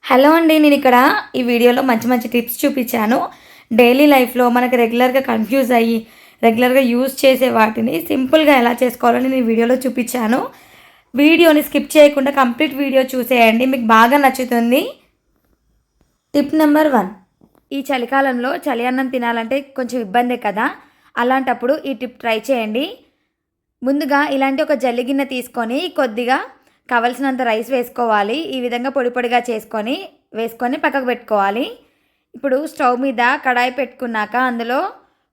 Hello అండి. నేను ఇక్కడ ఈ వీడియోలో మంచి మంచి టిప్స్ చూపించాను. డైలీ లైఫ్‌లో మనకు రెగ్యులర్‌గా కన్‌ఫ్యూజ్ అయ్యి, రెగ్యులర్‌గా యూజ్ చేసే వాటిని సింపుల్‌గా ఎలా చేసుకోవాలో నేను ఈ వీడియోలో చూపించాను. వీడియోని స్కిప్ చేయకుండా కంప్లీట్ వీడియో చూసేయండి. మీకు బాగా నచ్చుతుంది. Tip number 1. ఈ చలికాలంలో చలి అన్నం తినాలంటే కొంచెం ఇబ్బందే కదా! అలాంటప్పుడు ఈ టిప్ ట్రై చేయండి. ముందుగా ఇలాంటి ఒక జల్లి గిన్నె తీసుకొని కొద్దిగా కావలసినంత రైస్ వేసుకోవాలి. ఈ విధంగా పొడి పొడిగా వేసుకొని పక్కకు పెట్టుకోవాలి. ఇప్పుడు స్టవ్ మీద కడాయి పెట్టుకున్నాక అందులో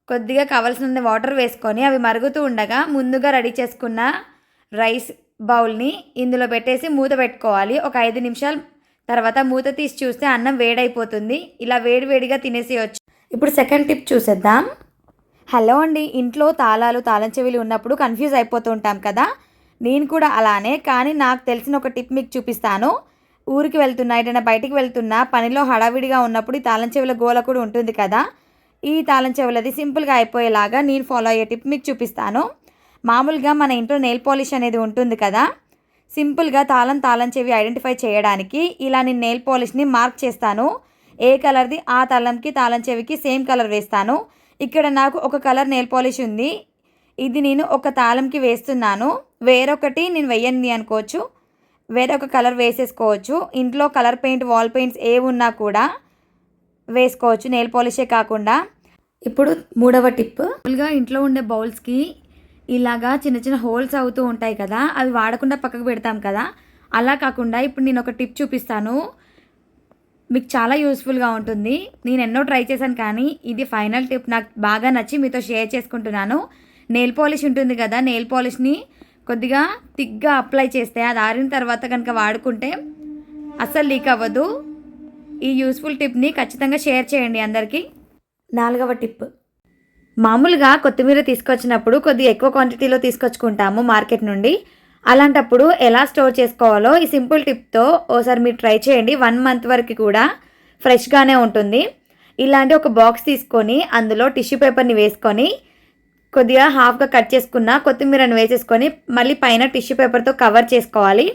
కొద్దిగా కావలసినంత వాటర్ వేసుకొని అవి మరుగుతూ ఉండగా ముందుగా రెడీ చేసుకున్న రైస్ బౌల్ని ఇందులో పెట్టేసి మూత పెట్టుకోవాలి. ఒక 5 నిమిషాలు తర్వాత మూత తీసి చూస్తే అన్నం వేడైపోతుంది. ఇలా వేడివేడిగా తినేసేయచ్చు. ఇప్పుడు సెకండ్ టిప్ చూసేద్దాం. హలో అండి. ఇంట్లో తాళం చెవిలు ఉన్నప్పుడు కన్ఫ్యూజ్ అయిపోతూ ఉంటాం కదా! నేను కూడా అలానే. కానీ నాకు తెలిసిన ఒక టిప్ మీకు చూపిస్తాను. ఊరికి వెళ్తున్నా, ఎటైనా బయటికి వెళ్తున్నా, పనిలో హడావిడిగా ఉన్నప్పుడు ఈ తాళం చెవుల గోల కూడా ఉంటుంది కదా! ఈ తాళం చెవులది సింపుల్గా అయిపోయేలాగా నేను ఫాలో అయ్యే టిప్ మీకు చూపిస్తాను. మామూలుగా మన ఇంట్లో నెయిల్ పాలిష్ అనేది ఉంటుంది కదా! సింపుల్గా తాళం చెవి ఐడెంటిఫై చేయడానికి ఇలా నేను నెయిల్ పాలిష్ని మార్క్ చేస్తాను. ఏ కలర్ది ఆ తాళం చెవికి సేమ్ కలర్ వేస్తాను. ఇక్కడ నాకు ఒక కలర్ నెయిల్ పాలిష్ ఉంది. ఇది నేను ఒక తాళంకి వేస్తున్నాను. వేరొకటి నేను వెయ్యని అనుకోవచ్చు. వేరొక కలర్ వేసేసుకోవచ్చు. ఇంట్లో కలర్ పెయింట్, వాల్ పెయింట్స్ ఏవున్నా కూడా వేసుకోవచ్చు, నెయిల్ పాలిషే కాకుండా. ఇప్పుడు మూడవ టిప్. మామూలుగా ఇంట్లో ఉండే బౌల్స్కి ఇలాగా చిన్న చిన్న హోల్స్ అవుతూ ఉంటాయి కదా, అవి వాడకుండా పక్కకు పెడతాం కదా. అలా కాకుండా ఇప్పుడు నేను ఒక టిప్ చూపిస్తాను. మీకు చాలా యూస్ఫుల్గా ఉంటుంది. నేను ఎన్నో ట్రై చేశాను కానీ ఇది ఫైనల్ టిప్ నాకు బాగా నచ్చి మీతో షేర్ చేసుకుంటున్నాను. నెయిల్ పాలిష్ ఉంటుంది కదా, నెయిల్ పాలిష్ని కొద్దిగా థిక్గా అప్లై చేస్తే అది ఆరిన తర్వాత కనుక వాడుకుంటే అస్సలు లీక్ అవ్వదు. ఈ యూస్ఫుల్ టిప్ని ఖచ్చితంగా షేర్ చేయండి అందరికీ. 4వ టిప్. మామూలుగా కొత్తిమీర తీసుకొచ్చినప్పుడు కొద్దిగా ఎక్కువ క్వాంటిటీలో తీసుకొచ్చుకుంటాము మార్కెట్ నుండి. అలాంటప్పుడు ఎలా స్టోర్ చేసుకోవాలో ఈ సింపుల్ టిప్తో ఓసారి మీరు ట్రై చేయండి. 1 మంత్ వరకు కూడా ఫ్రెష్గానే ఉంటుంది. ఇలాంటి ఒక బాక్స్ తీసుకొని అందులో టిష్యూ పేపర్ని వేసుకొని కొద్దిగా హాఫ్గా కట్ చేసుకున్న కొత్తిమీరను వేసేసుకొని మళ్ళీ పైన టిష్యూ పేపర్తో కవర్ చేసుకోవాలి.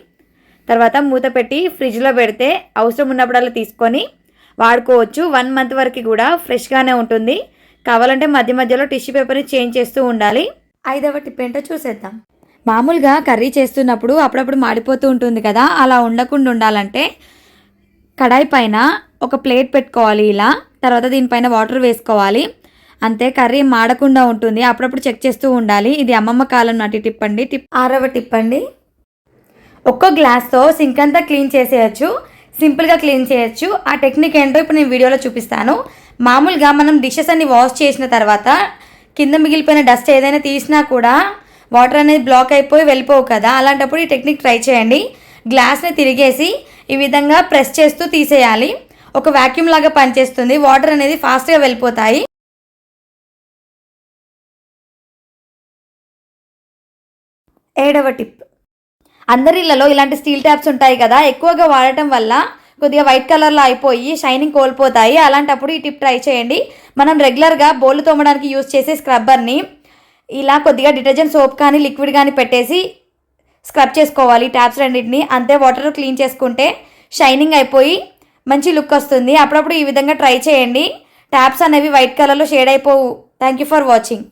తర్వాత మూత పెట్టి ఫ్రిడ్జ్లో పెడితే అవసరం ఉన్నప్పుడల్లా తీసుకొని వాడుకోవచ్చు. 1 మంత్ వరకు కూడా ఫ్రెష్గానే ఉంటుంది. కావాలంటే మధ్య మధ్యలో టిష్యూ పేపర్ని చేంజ్ చేస్తూ ఉండాలి. 5వ టిప్ ఏంటో చూసేద్దాం. మామూలుగా కర్రీ చేస్తున్నప్పుడు అప్పుడప్పుడు మాడిపోతూ ఉంటుంది కదా, అలా ఉండకుండా ఉండాలంటే కడాయి పైన ఒక ప్లేట్ పెట్టుకోవాలి ఇలా. తర్వాత దీనిపైన వాటర్ వేసుకోవాలి. అంతే, కర్రీ మాడకుండా ఉంటుంది. అప్పుడప్పుడు చెక్ చేస్తూ ఉండాలి. ఇది అమ్మమ్మ కాలం నాటి టిప్ అండి. 6వ టిప్ అండి. ఒక్కో గ్లాస్తో సింక్ అంతా క్లీన్ చేసేయచ్చు. సింపుల్గా క్లీన్ చేయొచ్చు. ఆ టెక్నిక్ ఏంటో ఇప్పుడు నేను వీడియోలో చూపిస్తాను. మామూలుగా మనం డిషెస్ అన్ని వాష్ చేసిన తర్వాత కింద మిగిలిపోయిన డస్ట్ ఏదైనా తీసినా కూడా వాటర్ అనేది బ్లాక్ అయిపోయి వెళ్ళిపోవు కదా, అలాంటప్పుడు ఈ టెక్నిక్ ట్రై చేయండి. గ్లాస్ని తిరిగేసి ఈ విధంగా ప్రెస్ చేస్తూ తీసేయాలి. ఒక వాక్యూమ్ లాగా పనిచేస్తుంది. వాటర్ అనేది ఫాస్ట్గా వెళ్ళిపోతాయి. 7వ టిప్. అందరి ఇళ్లలో ఇలాంటి స్టీల్ ట్యాప్స్ ఉంటాయి కదా, ఎక్కువగా వాడటం వల్ల కొద్దిగా వైట్ కలర్లో అయిపోయి షైనింగ్ కోల్పోతాయి. అలాంటప్పుడు ఈ టిప్ ట్రై చేయండి. మనం రెగ్యులర్గా బోళ్ళు తోమడానికి యూజ్ చేసే స్క్రబ్బర్ని ఇలా కొద్దిగా డిటర్జెంట్ సోప్ కానీ లిక్విడ్ కానీ పెట్టేసి స్క్రబ్ చేసుకోవాలి ట్యాప్స్ రెండింటిని. అంతే, వాటర్ క్లీన్ చేసుకుంటే షైనింగ్ అయిపోయి మంచి లుక్ వస్తుంది. అప్పుడప్పుడు ఈ విధంగా ట్రై చేయండి. ట్యాప్స్ అనేవి వైట్ కలర్లో షేడ్ అయిపోవు. Thank you for watching.